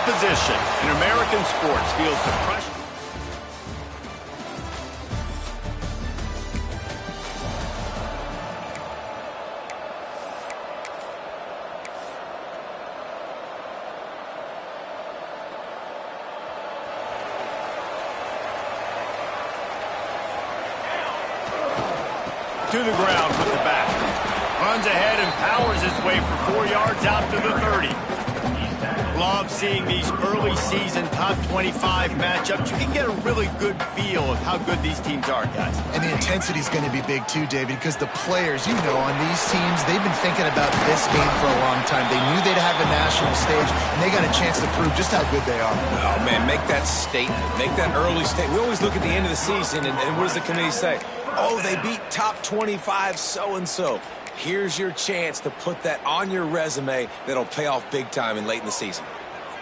position. In American sports, feels the pressure. To the ground with the back. Runs ahead and powers his way for 4 yards out to the 30. Love seeing these early season top 25 matchups. You can get a really good feel of how good these teams are, guys. And the intensity is going to be big too, David, because the players, you know, on these teams, they've been thinking about this game for a long time. They knew they'd have a national stage, and they got a chance to prove just how good they are. Oh, man, make that statement. Make that early statement. We always look at the end of the season, and what does the committee say? Oh, they beat top 25 so-and-so. Here's your chance to put that on your resume that'll pay off big time and late in the season.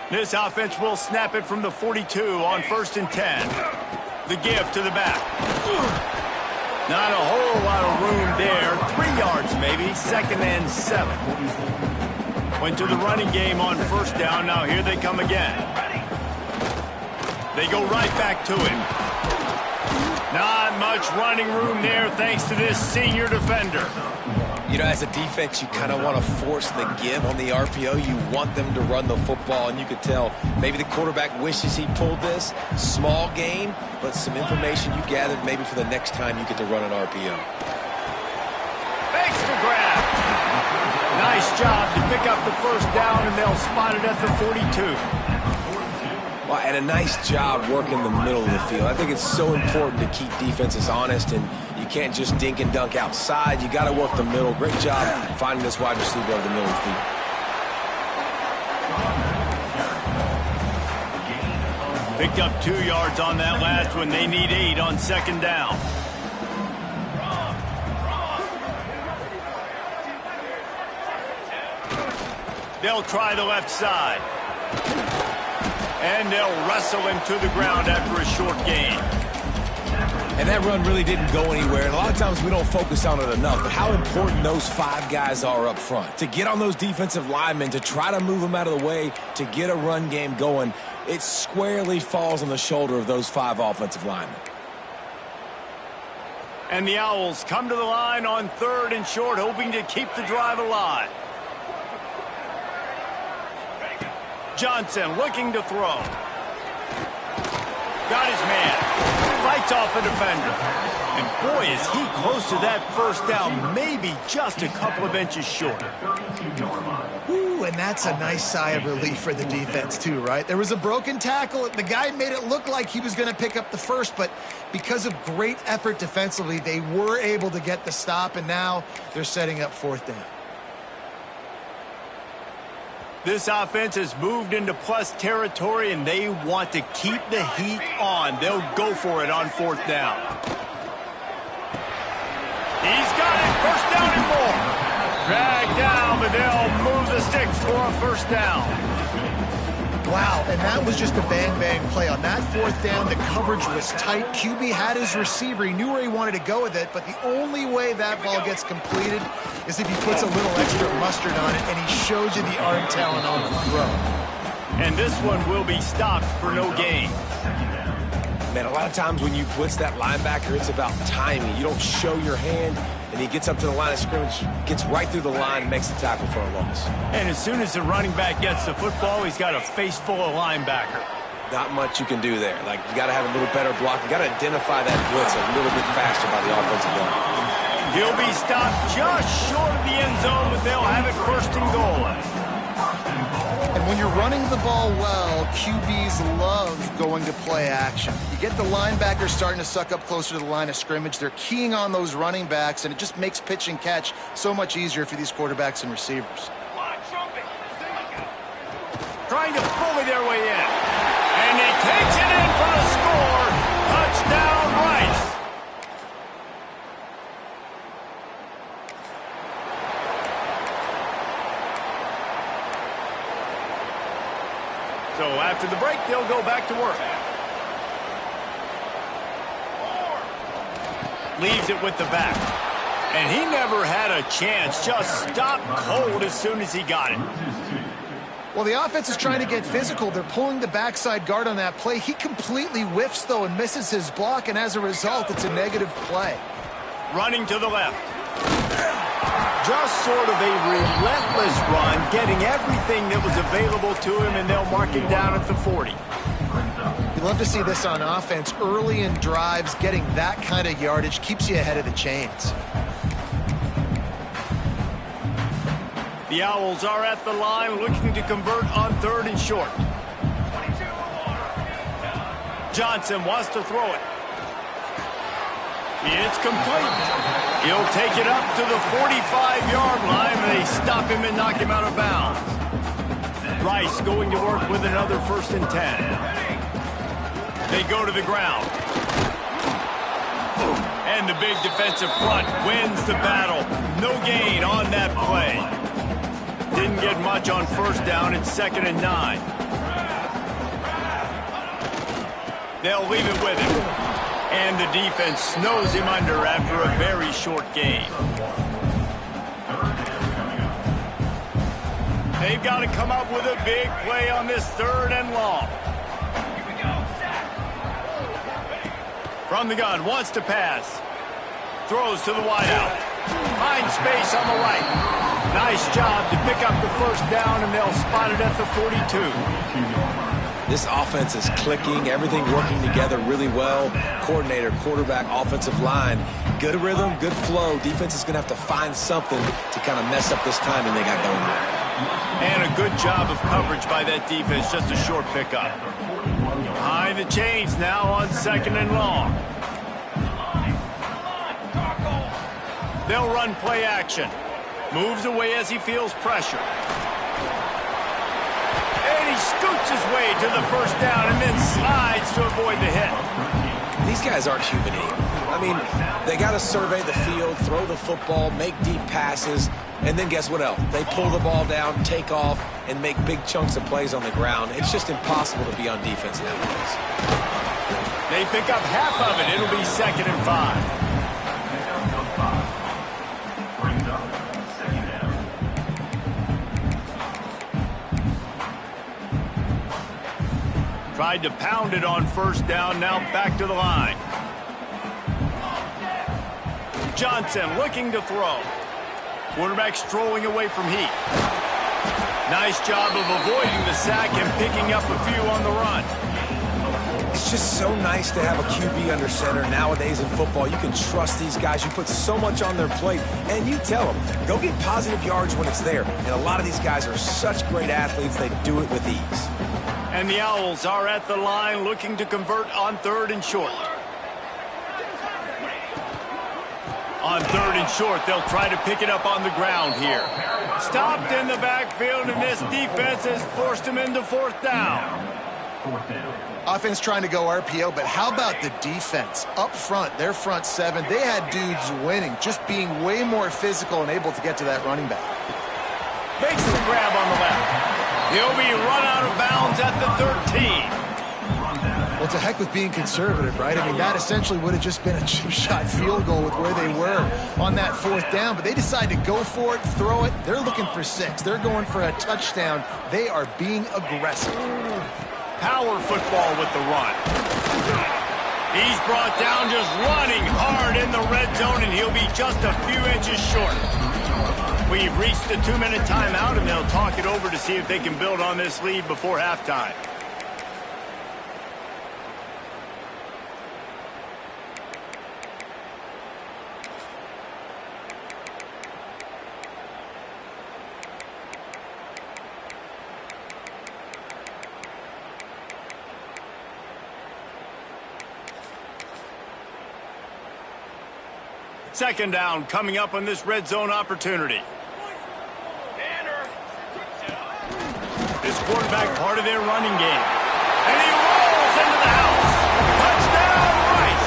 This offense will snap it from the 42 on 1st and 10. The give to the back. Not a whole lot of room there. 3 yards maybe. 2nd and 7. Went to the running game on 1st down. Now here they come again. They go right back to him. Not much running room there thanks to this senior defender. You know, as a defense, you kind of want to force the give on the RPO. You want them to run the football, and you could tell maybe the quarterback wishes he pulled this. Small gain, but some information you gathered maybe for the next time you get to run an RPO. Thanks for grab. Nice job to pick up the 1st down, and they'll spot it at the 42. Well, and a nice job working the middle of the field. I think it's so important to keep defenses honest, and you can't just dink and dunk outside. You got to work the middle. Great job finding this wide receiver over the middle of the field. Picked up 2 yards on that last one. They need 8 on 2nd down. They'll try the left side. And they'll wrestle him to the ground after a short gain. And that run really didn't go anywhere. And a lot of times we don't focus on it enough. But how important those 5 guys are up front. To get on those defensive linemen, to try to move them out of the way, to get a run game going, it squarely falls on the shoulder of those 5 offensive linemen. And the Owls come to the line on 3rd and short, hoping to keep the drive alive. Johnson looking to throw. Got his man. Fights off a defender. And boy, is he close to that 1st down, maybe just a couple of inches short. Ooh, and that's a nice sigh of relief for the defense too, right? There was a broken tackle. The guy made it look like he was going to pick up the 1st, but because of great effort defensively, they were able to get the stop, and now they're setting up 4th down. This offense has moved into plus territory, and they want to keep the heat on. They'll go for it on 4th down. He's got it. 1st down and more. Dragged down, but they'll move the sticks for a 1st down. Wow, and that was just a bang-bang play. On that 4th down, the coverage was tight. QB had his receiver. He knew where he wanted to go with it, but the only way that ball gets completed is if he puts a little extra mustard on it, and he shows you the arm talent on the throw. And this one will be stopped for no gain. Man, a lot of times when you blitz that linebacker, it's about timing. You don't show your hand, and he gets up to the line of scrimmage, gets right through the line, and makes the tackle for a loss. And as soon as the running back gets the football, he's got a face full of linebacker. Not much you can do there. Like, you got to have a little better block. You got to identify that blitz a little bit faster by the offensive line. He'll be stopped just short of the end zone, but they'll have it 1st and goal. And when you're running the ball well, QBs love going to play action. You get the linebackers starting to suck up closer to the line of scrimmage. They're keying on those running backs, and it just makes pitch and catch so much easier for these quarterbacks and receivers. Trying to bully their way in. And he takes it in for the score. Touchdown, Rice. So after the break, they'll go back to work. Leaves it with the back. And he never had a chance. Just stopped cold as soon as he got it. Well, the offense is trying to get physical. They're pulling the backside guard on that play. He completely whiffs, though, and misses his block, and as a result, it's a negative play. Running to the left. Just sort of a relentless run, getting everything that was available to him, and they'll mark him down at the 40. You love to see this on offense. Early in drives, getting that kind of yardage keeps you ahead of the chains. The Owls are at the line looking to convert on 3rd and short. Johnson wants to throw it. It's complete. He'll take it up to the 45-yard line, and they stop him and knock him out of bounds. Rice going to work with another 1st and 10. They go to the ground. And the big defensive front wins the battle. No gain on that play. Didn't get much on 1st down. It's 2nd and 9. They'll leave it with him. And the defense snows him under after a very short game. They've got to come up with a big play on this 3rd and long. From the gun, wants to pass. Throws to the wideout. Finds space on the right. Nice job to pick up the 1st down, and they'll spot it at the 42. This offense is clicking, everything working together really well. Coordinator, quarterback, offensive line, good rhythm, good flow. Defense is going to have to find something to kind of mess up this timing they got going on. And a good job of coverage by that defense, just a short pickup. Behind the chains now on 2nd and long. They'll run play action. Moves away as he feels pressure. And he scoots his way to the 1st down and then slides to avoid the hit. These guys aren't human anymore. I mean, they got to survey the field, throw the football, make deep passes, and then guess what else? They pull the ball down, take off, and make big chunks of plays on the ground. It's just impossible to be on defense nowadays. They pick up half of it. It'll be 2nd and 5. Tried to pound it on 1st down, now back to the line. Johnson looking to throw. Quarterback strolling away from heat. Nice job of avoiding the sack and picking up a few on the run. It's just so nice to have a QB under center nowadays in football. You can trust these guys. You put so much on their plate, and you tell them, go get positive yards when it's there. And a lot of these guys are such great athletes, they do it with ease. And the Owls are at the line looking to convert on 3rd and short. On 3rd and short, they'll try to pick it up on the ground here. Stopped in the backfield, and this defense has forced him into 4th down. Offense trying to go RPO, but how about the defense? Up front, their front 7, they had dudes winning, just being way more physical and able to get to that running back. Makes the grab on the left. He'll be run out of bounds at the 13. Well, it's a heck with being conservative, right? I mean, that essentially would have just been a chip-shot field goal with where they were on that 4th down, but they decide to go for it, throw it. They're looking for 6. They're going for a touchdown. They are being aggressive. Power football with the run. He's brought down just running hard in the red zone, and he'll be just a few inches short. We've reached the 2-minute timeout, and they'll talk it over to see if they can build on this lead before halftime. Second down coming up on this red zone opportunity. This quarterback part of their running game. And he rolls into the house. Touchdown, Rice!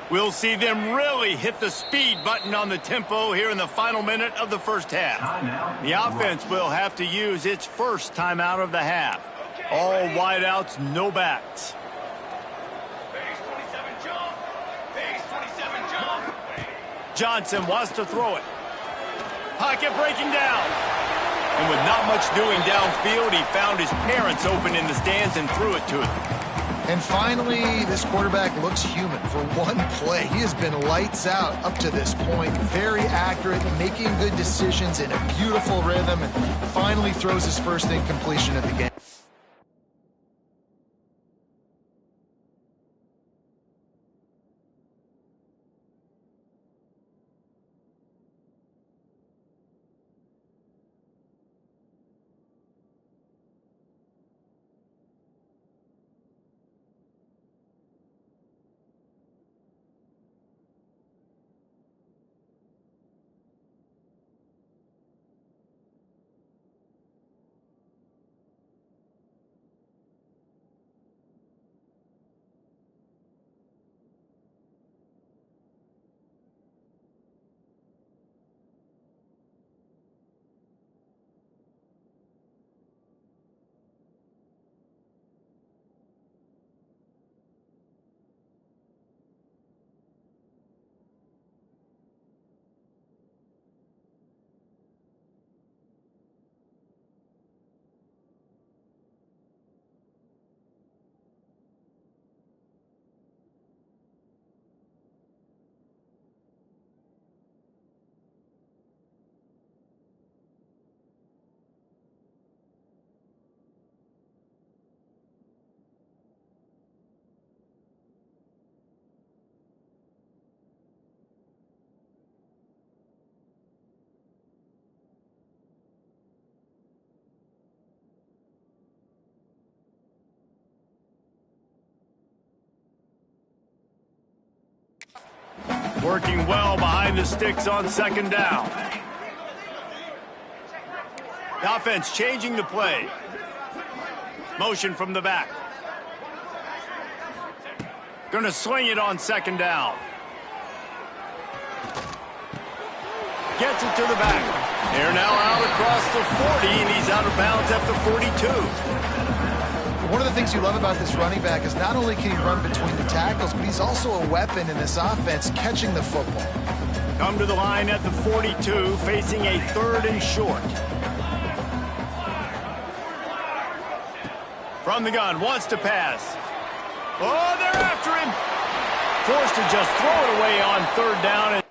We'll see them really hit the speed button on the tempo here in the final minute of the first half. The offense will have to use its first timeout of the half. All wideouts, no backs. Johnson wants to throw it. Pocket breaking down. And with not much doing downfield, he found his parents open in the stands and threw it to him. And finally, this quarterback looks human for one play. He has been lights out up to this point. Very accurate, making good decisions in a beautiful rhythm, and finally throws his first incompletion of the game. Working well behind the sticks on second down. The offense changing the play. Motion from the back. Gonna swing it on second down. Gets it to the back. They're now out across the 40, and he's out of bounds at the 42. One of the things you love about this running back is not only can he run between the tackles, but he's also a weapon in this offense catching the football. Come to the line at the 42, facing a 3rd and short. From the gun, wants to pass. Oh, they're after him. Forced to just throw it away on 3rd down.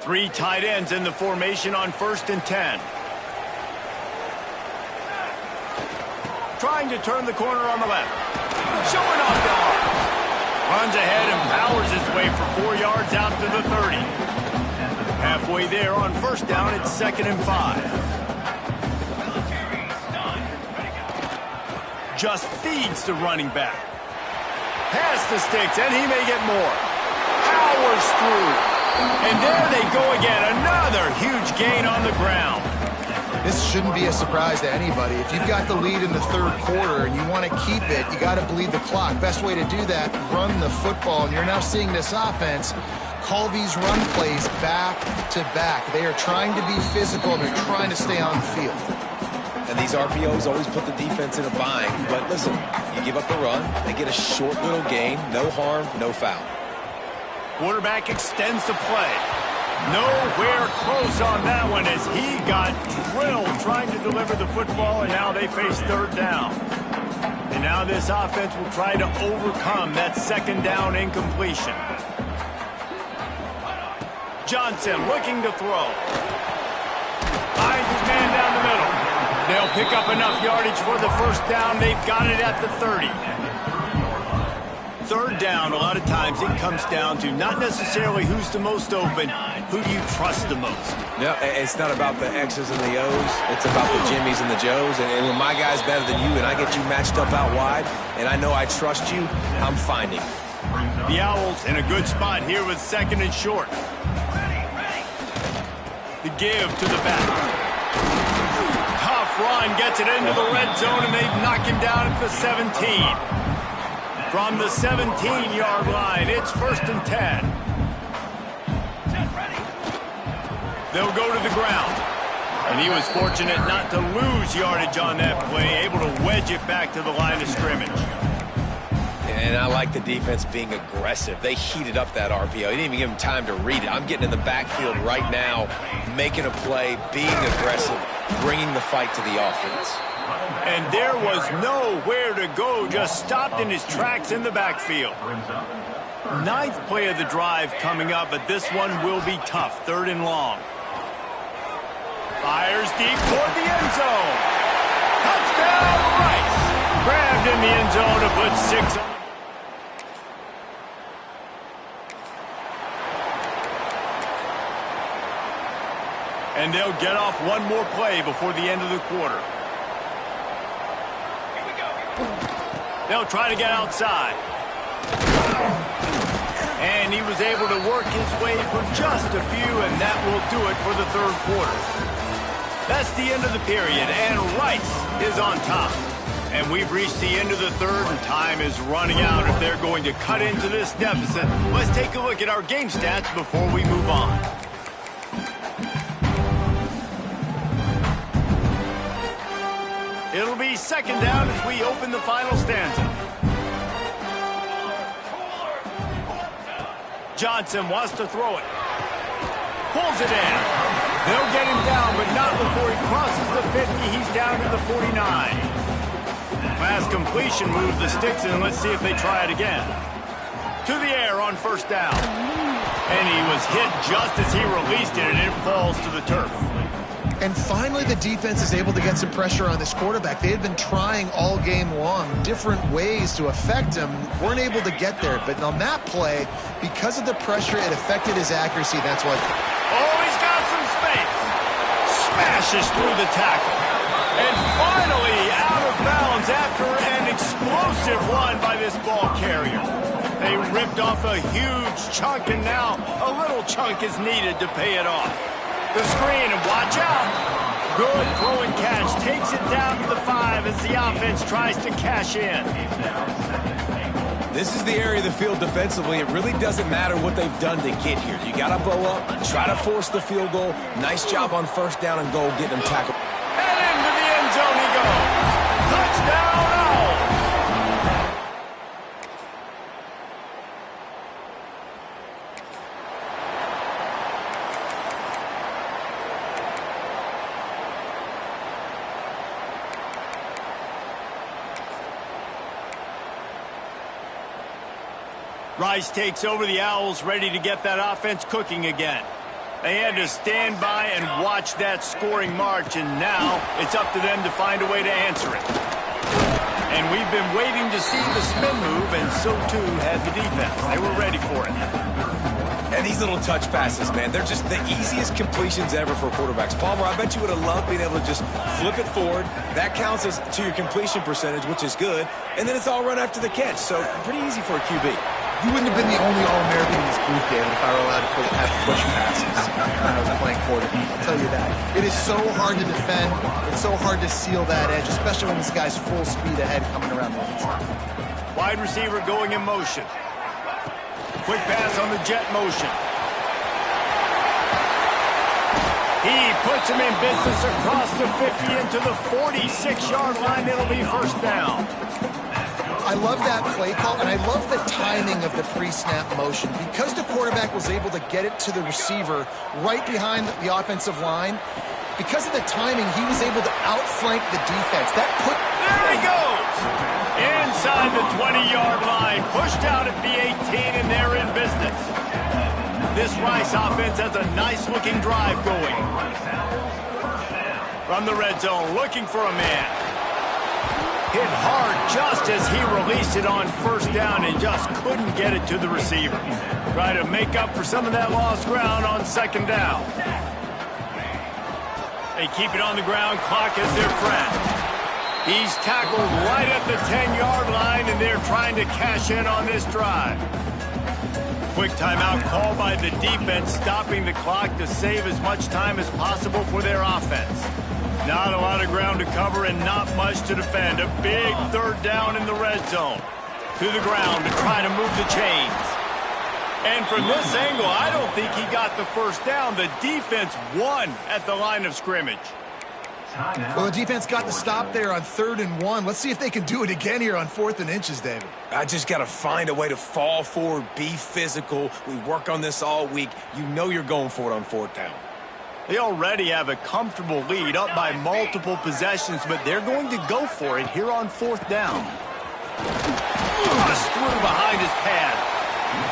3 tight ends in the formation on 1st and 10. Trying to turn the corner on the left. Showing off the arm. Runs ahead and powers his way for 4 yards out to the 30. Halfway there on 1st down, it's 2nd and 5. Just feeds the running back. Past the sticks, and he may get more. Powers through. And there they go again. Another huge gain on the ground. This shouldn't be a surprise to anybody. If you've got the lead in the 3rd quarter and you want to keep it, you got to bleed the clock. Best way to do that, run the football. And you're now seeing this offense call these run plays back to back. They are trying to be physical, and they're trying to stay on the field. And these RPOs always put the defense in a bind. But listen, you give up the run, they get a short little gain, no harm, no foul. Quarterback extends the play. Nowhere close on that one as he got drilled trying to deliver the football, and now they face 3rd down. And now this offense will try to overcome that 2nd down incompletion. Johnson looking to throw. Finds his man down the middle. They'll pick up enough yardage for the 1st down. They've got it at the 30. 3rd down, a lot of times it comes down to not necessarily who's the most open, who do you trust the most? No, it's not about the X's and the O's. It's about the Jimmys and the Joes. And when my guy's better than you and I get you matched up out wide and I know I trust you, I'm finding. The Owls in a good spot here with 2nd and short. The give to the back. Tough run, gets it into the red zone, and they knock him down at the 17. From the 17-yard line, it's 1st and 10. They'll go to the ground. And he was fortunate not to lose yardage on that play, able to wedge it back to the line of scrimmage. And I like the defense being aggressive. They heated up that RPO. He didn't even give him time to read it. I'm getting in the backfield right now, making a play, being aggressive, bringing the fight to the offense. And there was nowhere to go, just stopped in his tracks in the backfield. 9th play of the drive coming up, but this one will be tough. 3rd and long. Fires deep toward the end zone. Touchdown, Rice. Grabbed in the end zone to put 6 on. And they'll get off one more play before the end of the quarter. Here we go. They'll try to get outside. And he was able to work his way for just a few, and that will do it for the 3rd quarter. That's the end of the period, and Rice is on top. And we've reached the end of the 3rd, and time is running out if they're going to cut into this deficit. Let's take a look at our game stats before we move on. It'll be 2nd down as we open the final stanza. Johnson wants to throw it. Pulls it in. They'll get him down, but not before he crosses the 50. He's down to the 49. Fast completion moves the sticks in. Let's see if they try it again. To the air on 1st down. And he was hit just as he released it, and it falls to the turf. And finally, the defense is able to get some pressure on this quarterback. They had been trying all game long different ways to affect him. Weren't able to get there. But on that play, because of the pressure, it affected his accuracy. That's what... Oh, he's got some space. Smashes through the tackle. And finally out of bounds after an explosive run by this ball carrier. They ripped off a huge chunk, and now a little chunk is needed to pay it off. The screen, and watch out. Good throw and catch. Takes it down to the 5 as the offense tries to cash in. This is the area of the field defensively. It really doesn't matter what they've done to get here. You got to bow up, try to force the field goal. Nice job on 1st down and goal, getting them tackled. And into the end zone he goes. Touchdown, Owls. Rice takes over the Owls, ready to get that offense cooking again. They had to stand by and watch that scoring march, and now it's up to them to find a way to answer it. And we've been waiting to see the spin move, and so too had the defense. They were ready for it. And these little touch passes, man, they're just the easiest completions ever for quarterbacks. Palmer, I bet you would have loved being able to just flip it forward. That counts as to your completion percentage, which is good. And then it's all run after the catch, so pretty easy for a QB. You wouldn't have been the only All-American in this booth, David, if I were allowed to have push passes when I was playing quarterback. I'll tell you that. It is so hard to defend. It's so hard to seal that edge, especially when this guy's full speed ahead coming around the inside. Wide receiver going in motion. Quick pass on the jet motion. He puts him in business across the 50 into the 46-yard line. It'll be 1st down. I love that play call, and I love the timing of the pre-snap motion. Because the quarterback was able to get it to the receiver right behind the offensive line, because of the timing, he was able to outflank the defense. That put... There he goes! Inside the 20-yard line, pushed out at the 18, and they're in business. This Rice offense has a nice-looking drive going. From the red zone, looking for a man. Hit hard just as he released it on 1st down and just couldn't get it to the receiver. Try to make up for some of that lost ground on 2nd down. They keep it on the ground. Clock is their friend. He's tackled right at the 10-yard line, and they're trying to cash in on this drive. Quick timeout called by the defense, stopping the clock to save as much time as possible for their offense. Not a lot of ground to cover and not much to defend. A big third down in the red zone. To the ground to try to move the chains. And from this angle, I don't think he got the first down. The defense won at the line of scrimmage. Well, the defense got the stop there on 3rd and 1. Let's see if they can do it again here on 4th and inches, David. I just got to find a way to fall forward, be physical. We work on this all week. You know you're going for it on 4th down. They already have a comfortable lead, up by multiple possessions, but they're going to go for it here on 4th down. Just through behind his pad.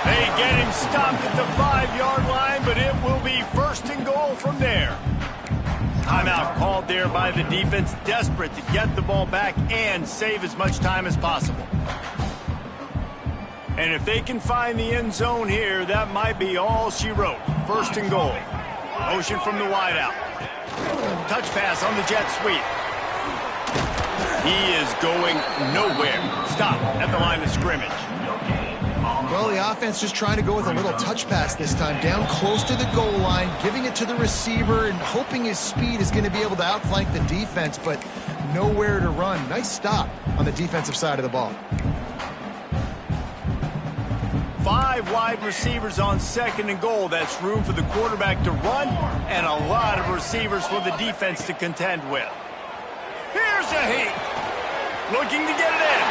They get him stopped at the 5-yard line, but it will be 1st and goal from there. Timeout called there by the defense, desperate to get the ball back and save as much time as possible. And if they can find the end zone here, that might be all she wrote. 1st and goal. Motion from the wideout. Touch pass on the jet sweep. He is going nowhere. Stop at the line of scrimmage. Well, the offense just trying to go with a little touch pass this time, down close to the goal line, giving it to the receiver and hoping his speed is going to be able to outflank the defense, but nowhere to run. Nice stop on the defensive side of the ball. 5 wide receivers on 2nd and goal. That's room for the quarterback to run and a lot of receivers for the defense to contend with. Here's a heat. Looking to get it in.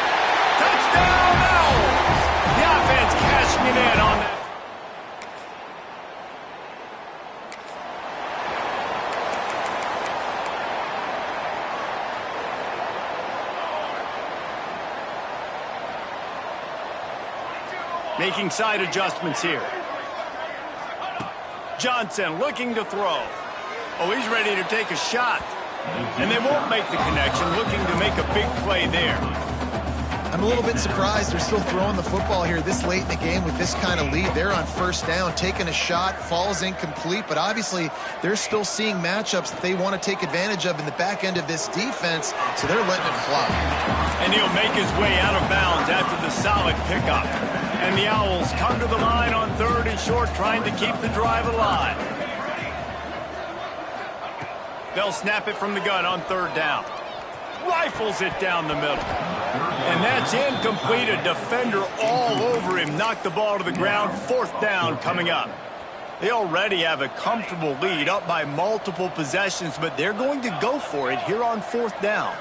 Touchdown, Owls! The offense cashing it in on that. Making side adjustments here. Johnson looking to throw. Oh, he's ready to take a shot. And they won't make the connection, looking to make a big play there. I'm a little bit surprised they're still throwing the football here this late in the game with this kind of lead. They're on 1st down, taking a shot, falls incomplete, but obviously they're still seeing matchups that they want to take advantage of in the back end of this defense, so they're letting it fly. And he'll make his way out of bounds after the solid pickup. And the Owls come to the line on 3rd and short, trying to keep the drive alive. They'll snap it from the gun on 3rd down. Rifles it down the middle. And that's incomplete. A defender all over him. Knocked the ball to the ground. 4th down coming up. They already have a comfortable lead, up by multiple possessions, but they're going to go for it here on 4th down.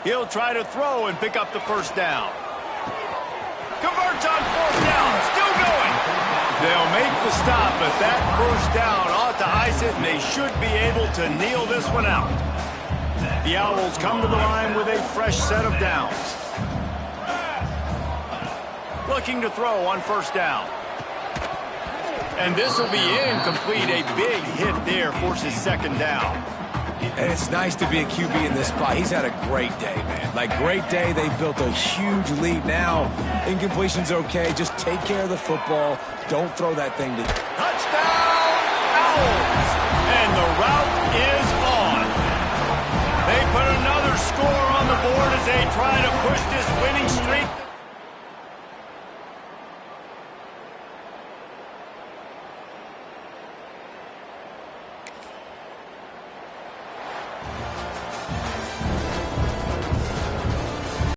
He'll try to throw and pick up the 1st down. Converts on 4th down. Still going. They'll make the stop, but that 1st down ought to ice it, and they should be able to kneel this one out. The Owls come to the line with a fresh set of downs. Looking to throw on 1st down. And this will be incomplete. A big hit there forces 2nd down. And it's nice to be a QB in this spot. He's had a great day, man. Like, great day. They built a huge lead. Now, incompletion's okay. Just take care of the football. Don't throw that thing to... Touchdown, Owls! And the route